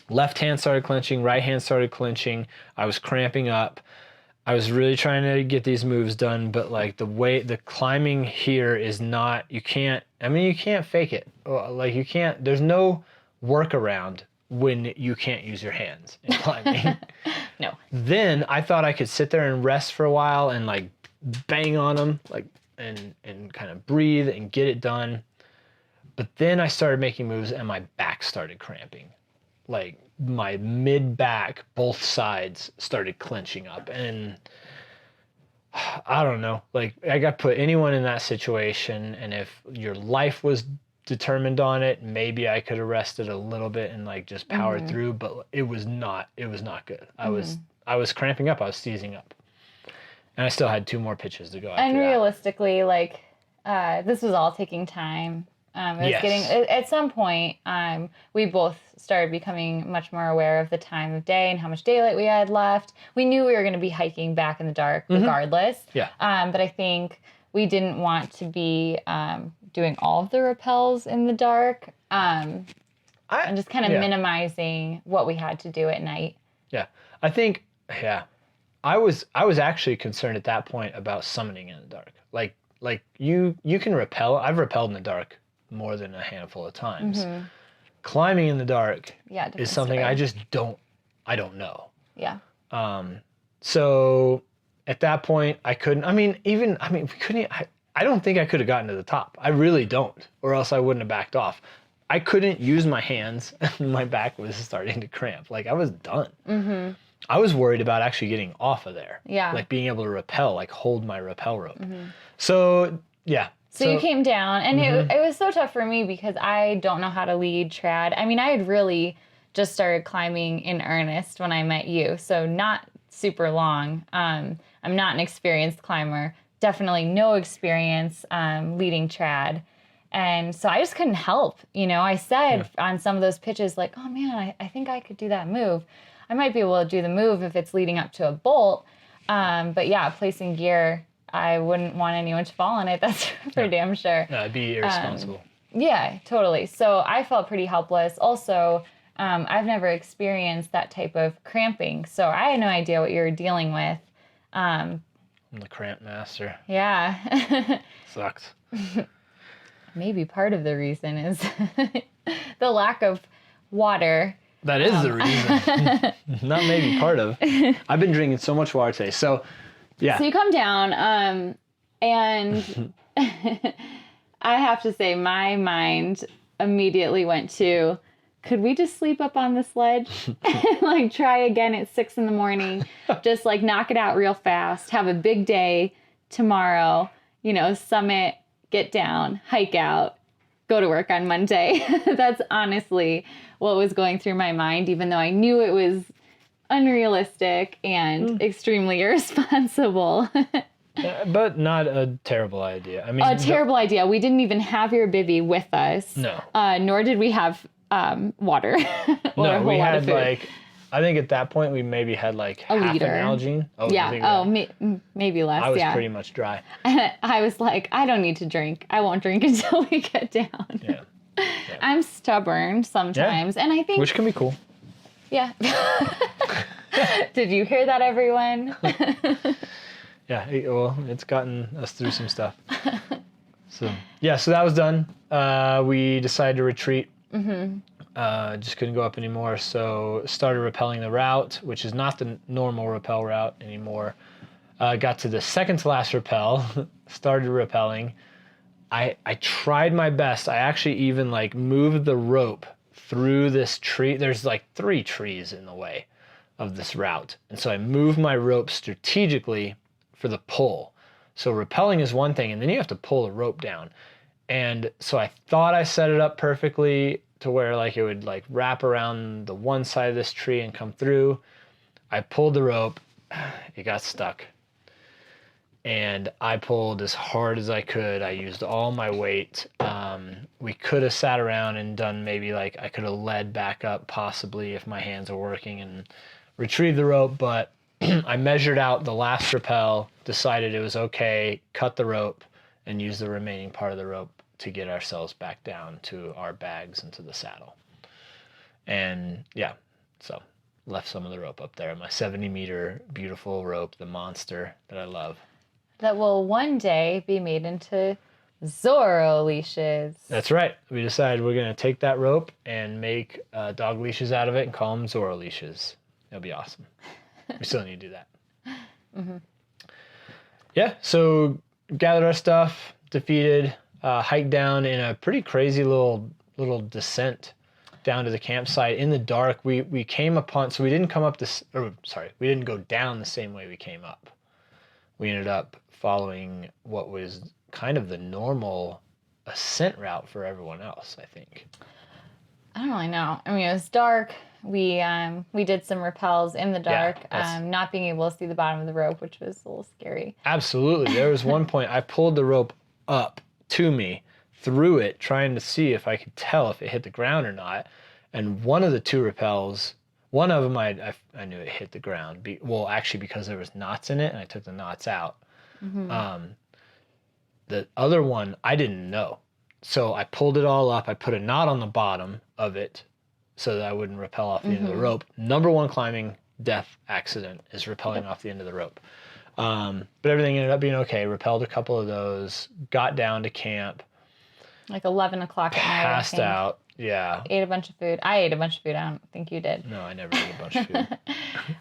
Speaker 1: Left hand started clenching. Right hand started clenching. I was cramping up. I was really trying to get these moves done, but like the climbing here is not, you can't fake it. There's no workaround when you can't use your hands in climbing.
Speaker 2: No.
Speaker 1: Then I thought I could sit there and rest for a while and like bang on them, and kind of breathe and get it done. But then I started making moves and my back started cramping. Like my mid back, both sides started clenching up, and I don't know, like I got put anyone in that situation, and if your life was determined on it, maybe I could have rested a little bit and like just powered through, but it was not good. I was cramping up, I was seizing up. And I still had 2 more pitches to go after
Speaker 2: And
Speaker 1: that.
Speaker 2: realistically, like, this was all taking time. It was
Speaker 1: Yes.
Speaker 2: at some point, we both started becoming much more aware of the time of day and how much daylight we had left. We knew we were going to be hiking back in the dark regardless.
Speaker 1: Yeah.
Speaker 2: But I think we didn't want to be doing all of the rappels in the dark and just kind of minimizing what we had to do at night.
Speaker 1: Yeah. I think, I was actually concerned at that point about summiting in the dark. Like you can rappel. I've rappelled in the dark more than a handful of times. Climbing in the dark is something I just don't know.
Speaker 2: Yeah.
Speaker 1: So at that point I couldn't, we couldn't, I don't think I could have gotten to the top. I really don't, or else I wouldn't have backed off. I couldn't use my hands. My back was starting to cramp. Like I was done. I was worried about actually getting off of there.
Speaker 2: Yeah.
Speaker 1: Like being able to rappel, like hold my rappel rope. So yeah.
Speaker 2: So you came down, and it was so tough for me because I don't know how to lead trad. I mean, I had really just started climbing in earnest when I met you, so not super long. I'm not an experienced climber, definitely no experience leading trad. And so I just couldn't help. You know, I said on some of those pitches, like, oh man, I think I could do that move. I might be able to do the move if it's leading up to a bolt. But yeah, placing gear, I wouldn't want anyone to fall on it. That's for damn sure.
Speaker 1: No, it'd be irresponsible.
Speaker 2: Yeah, totally. So I felt pretty helpless. Also, I've never experienced that type of cramping, so I had no idea what you were dealing with.
Speaker 1: I'm the cramp master.
Speaker 2: Yeah.
Speaker 1: Sucks.
Speaker 2: Maybe part of the reason is the lack of water.
Speaker 1: That is the reason. Not maybe part of. I've been drinking so much water today. So, yeah.
Speaker 2: So you come down, and I have to say my mind immediately went to, could we just sleep up on the sledge and like try again at 6 a.m? Just like knock it out real fast, have a big day tomorrow, you know, summit, get down, hike out, go to work on Monday. That's honestly what was going through my mind, even though I knew it was unrealistic and extremely irresponsible.
Speaker 1: But not a terrible idea. I mean,
Speaker 2: A terrible idea. We didn't even have your bivvy with us.
Speaker 1: No.
Speaker 2: Nor did we have water. Or a
Speaker 1: no,
Speaker 2: whole
Speaker 1: we
Speaker 2: lot
Speaker 1: had
Speaker 2: of food.
Speaker 1: like, I think at that point we maybe had like
Speaker 2: A
Speaker 1: half
Speaker 2: liter.
Speaker 1: an Nalgene. Oh, you think
Speaker 2: Yeah.
Speaker 1: that?
Speaker 2: Oh, maybe less.
Speaker 1: I was
Speaker 2: yeah.
Speaker 1: pretty much dry.
Speaker 2: I was like, I don't need to drink. I won't drink until we get down.
Speaker 1: Yeah.
Speaker 2: I'm stubborn sometimes, and I think
Speaker 1: Which can be cool.
Speaker 2: yeah. Did you hear that, everyone?
Speaker 1: Yeah, well, it's gotten us through some stuff. So that was done. We decided to retreat. Just couldn't go up anymore, so started rappelling the route, which is not the normal rappel route anymore. Got to the second to last rappel, started rappelling. I tried my best. I actually even like moved the rope through this tree. There's like 3 trees in the way of this route, and so I moved my rope strategically for the pull. So rappelling is one thing, and then you have to pull the rope down. And so I thought I set it up perfectly to where like it would like wrap around the one side of this tree and come through. I pulled the rope, it got stuck. And I pulled as hard as I could. I used all my weight. We could have sat around and done maybe like, I could have led back up possibly if my hands were working and retrieved the rope, but I measured out the last rappel, decided it was okay, cut the rope, and used the remaining part of the rope to get ourselves back down to our bags and to the saddle. And yeah, so left some of the rope up there. My 70-meter beautiful rope, the monster that I love.
Speaker 2: That will one day be made into Zoro leashes.
Speaker 1: That's right. We decided we're going to take that rope and make dog leashes out of it and call them Zoro leashes. It'll be awesome. We still need to do that. Yeah, so gathered our stuff, defeated, hiked down in a pretty crazy little descent down to the campsite in the dark. We came upon, so we didn't come up this, or sorry, we didn't go down the same way we came up. We ended up following what was kind of the normal ascent route for everyone else, I think.
Speaker 2: I don't really know. I mean, it was dark. we did some rappels in the dark,
Speaker 1: that's-
Speaker 2: not being able to see the bottom of the rope, which was a little scary.
Speaker 1: Absolutely. There was one point I pulled the rope up to me, threw it, trying to see if I could tell if it hit the ground or not. And one of the two rappels, one of them I knew it hit the ground. Actually, because there was knots in it, and I took the knots out. The other one, I didn't know. So I pulled it all up. I put a knot on the bottom of it so that I wouldn't rappel off the end of the rope. Number one climbing death accident is rappelling off the end of the rope. But everything ended up being okay. Rappelled a couple of those, got down to camp.
Speaker 2: Like 11 o'clock at night.
Speaker 1: Passed out. Yeah.
Speaker 2: Ate a bunch of food. I ate a bunch of food. I don't think you did.
Speaker 1: No, I never ate a bunch of food.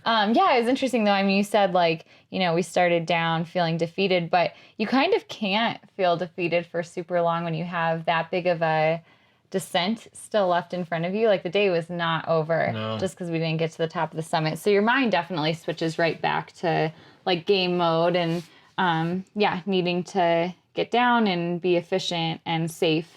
Speaker 2: Yeah, it was interesting though. I mean, you said like, we started down feeling defeated, but you kind of can't feel defeated for super long when you have that big of a descent still left in front of you. Like the day was not over just because we didn't get to the top of the summit. So your mind definitely switches right back to like game mode and needing to get down and be efficient and safe.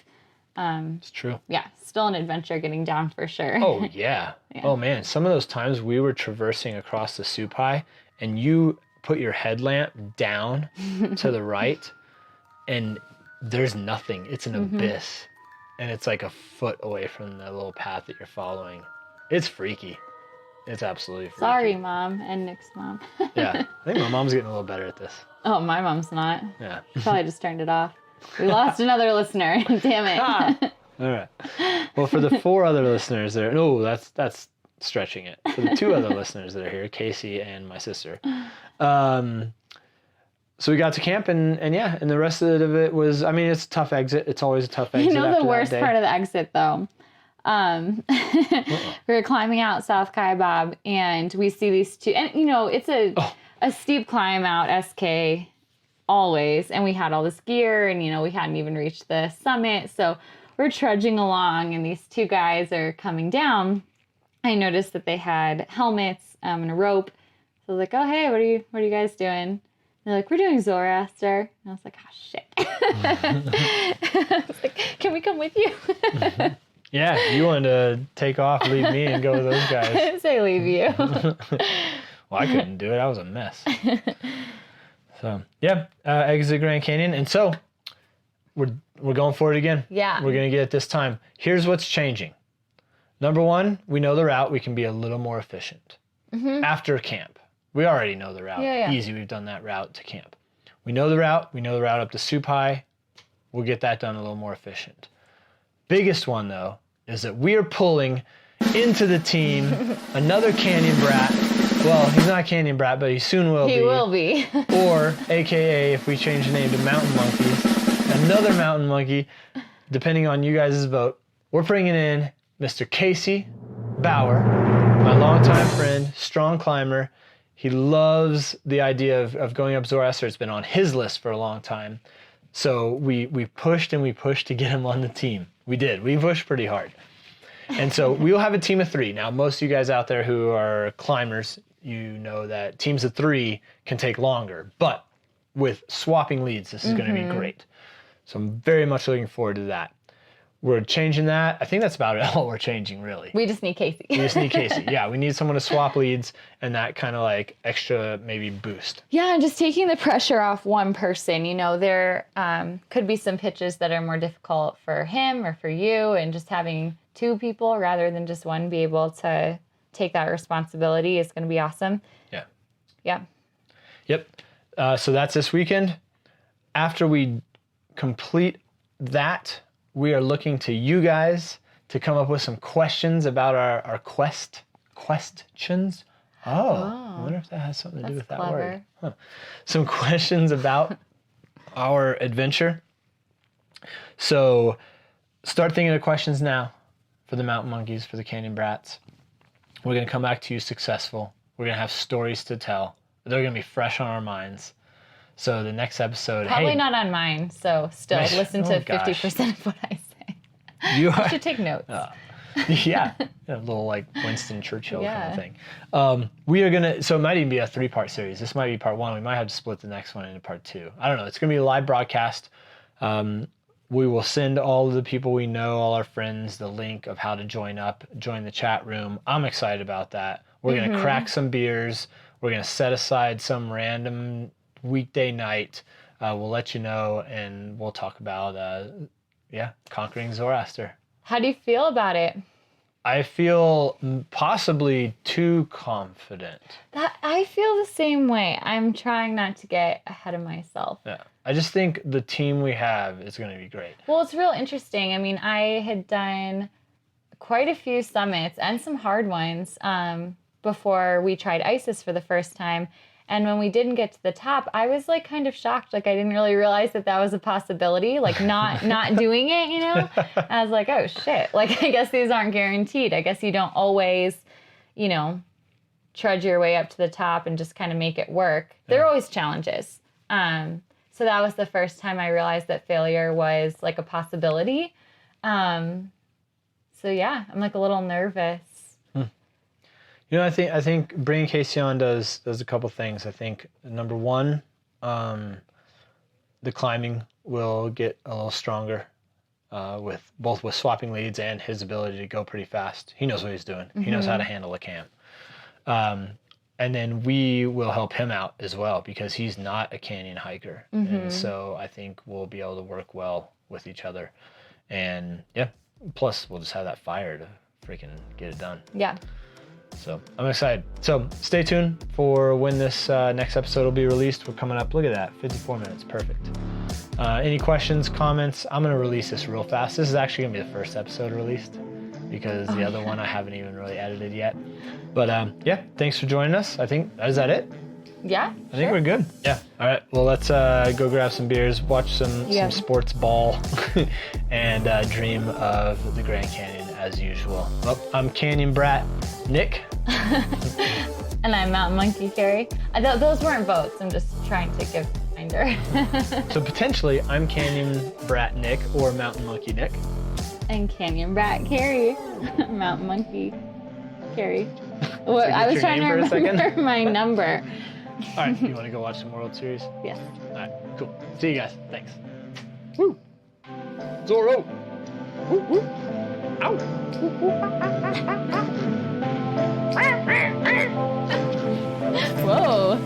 Speaker 1: It's true.
Speaker 2: Yeah, still an adventure getting down for sure.
Speaker 1: Oh, yeah. Oh, man. Some of those times we were traversing across the Supai and you put your headlamp down to the right and there's nothing. It's an abyss. And it's like a foot away from the little path that you're following. It's freaky. It's absolutely freaky.
Speaker 2: Sorry, Mom and Nick's mom.
Speaker 1: Yeah. I think my mom's getting a little better at this.
Speaker 2: Oh, my mom's not.
Speaker 1: Yeah.
Speaker 2: Probably just turned it off. We lost another listener. Damn it.
Speaker 1: All right. Well, for the 4 other listeners there, no, that's stretching it. For the 2 other listeners that are here, Casey and my sister. So we got to camp and the rest of it was, I mean, it's a tough exit. It's always a tough exit.
Speaker 2: The worst part of the exit though? We were climbing out South Kaibab and we see these 2, and it's a steep climb out SK always, and we had all this gear and we hadn't even reached the summit, so we're trudging along and these 2 guys are coming down. I noticed that they had helmets and a rope, so I was like, oh hey, what are you guys doing? And they're like, we're doing Zoroaster. And I was like, oh shit. I was like, can we come with you?
Speaker 1: Yeah, you wanted to take off, leave me, and go with those guys.
Speaker 2: I didn't say leave you.
Speaker 1: Well, I couldn't do it. I was a mess. So exit Grand Canyon, and so we're going for it again.
Speaker 2: Yeah,
Speaker 1: we're gonna get it this time. Here's what's changing. Number 1, we know the route. We can be a little more efficient after camp. We already know the route.
Speaker 2: Yeah.
Speaker 1: Easy. We've done that route to camp. We know the route. We know the route up to Supai. We'll get that done a little more efficient. Biggest one though is that we are pulling into the team another Canyon Brat. Well, he's not a Canyon Brat, but he soon will be.
Speaker 2: He will be.
Speaker 1: Or, AKA, if we change the name to Mountain Monkeys, another mountain monkey, depending on you guys' vote. We're bringing in Mr. Casey Bauer, my longtime friend, strong climber. He loves the idea of going up Zoroaster. It's been on his list for a long time. So we pushed and we pushed to get him on the team. We did. We pushed pretty hard. And so we'll have a team of 3. Now, most of you guys out there who are climbers, you know that teams of 3 can take longer. But with swapping leads, this is going to be great. So I'm very much looking forward to that. We're changing that. I think that's about all we're changing, really.
Speaker 2: We just need Casey.
Speaker 1: We just need Casey. Yeah, we need someone to swap leads and that kind of like extra maybe boost.
Speaker 2: Yeah, and just taking the pressure off one person. There could be some pitches that are more difficult for him or for you, and just having 2 people rather than just one be able to take that responsibility is going to be awesome.
Speaker 1: Yeah.
Speaker 2: Yeah.
Speaker 1: Yep. So that's this weekend. After we complete that, we are looking to you guys to come up with some questions about our questions. I wonder if that has something to do with that word. Huh. Some questions about our adventure. So start thinking of questions now for the Mountain Monkeys, for the Canyon Brats. We're going to come back to you successful. We're going to have stories to tell. They're going to be fresh on our minds. So the next episode,
Speaker 2: Probably not on mine, so still listen to 50% of what I say.
Speaker 1: You
Speaker 2: should take notes.
Speaker 1: Yeah, a little like Winston Churchill kind of thing. We are going to, so it might even be a 3-part series. This might be part 1. We might have to split the next one into part 2. I don't know. It's going to be a live broadcast. We will send all of the people we know, all our friends, the link of how to join the chat room. I'm excited about that. We're going to crack some beers. We're going to set aside some random weekday night. We'll let you know, and we'll talk about, conquering Zoroaster.
Speaker 2: How do you feel about it?
Speaker 1: I feel possibly too confident.
Speaker 2: I feel the same way. I'm trying not to get ahead of myself.
Speaker 1: Yeah. I just think the team we have is going to be great.
Speaker 2: Well, it's real interesting. I mean, I had done quite a few summits and some hard ones before we tried ISIS for the first time. And when we didn't get to the top, I was like kind of shocked. Like I didn't really realize that was a possibility. Like not doing it, you know. I was like, oh shit. Like I guess these aren't guaranteed. I guess you don't always, you know, trudge your way up to the top and just kind of make it work. There are always challenges. So that was the first time I realized that failure was like a possibility. So yeah, I'm like a little nervous.
Speaker 1: You know, I think bringing Casey on does a couple things. I think number one, the climbing will get a little stronger with swapping leads and his ability to go pretty fast. He knows what he's doing. He knows how to handle a camp. And then we will help him out as well because he's not a canyon hiker. And so I think we'll be able to work well with each other. And yeah, plus we'll just have that fire to freaking get it done.
Speaker 2: Yeah.
Speaker 1: So I'm excited. So stay tuned for when this next episode will be released. We're coming up. Look at that, 54 minutes, perfect. Any questions, comments? I'm gonna release this real fast. This is actually gonna be the first episode released because the other one I haven't even really edited yet. But yeah, thanks for joining us. I think, is that it?
Speaker 2: Yeah.
Speaker 1: I think we're good. Yeah. All right. Well, let's go grab some beers, watch some sports ball, and dream of the Grand Canyon as usual. Well, I'm Canyon Brat Nick.
Speaker 2: And I'm Mountain Monkey Carrie. Those weren't votes. I'm just trying to give a reminder.
Speaker 1: So potentially, I'm Canyon Brat Nick or Mountain Monkey Nick.
Speaker 2: And Canyon Brat Carrie. Mountain Monkey Carrie. Well, I was trying to remember my number.
Speaker 1: All right, you want to go watch some World Series?
Speaker 2: Yes.
Speaker 1: All right, cool. See you guys. Thanks. Woo! Zorro! Woo, woo! Ow!
Speaker 2: Whoa.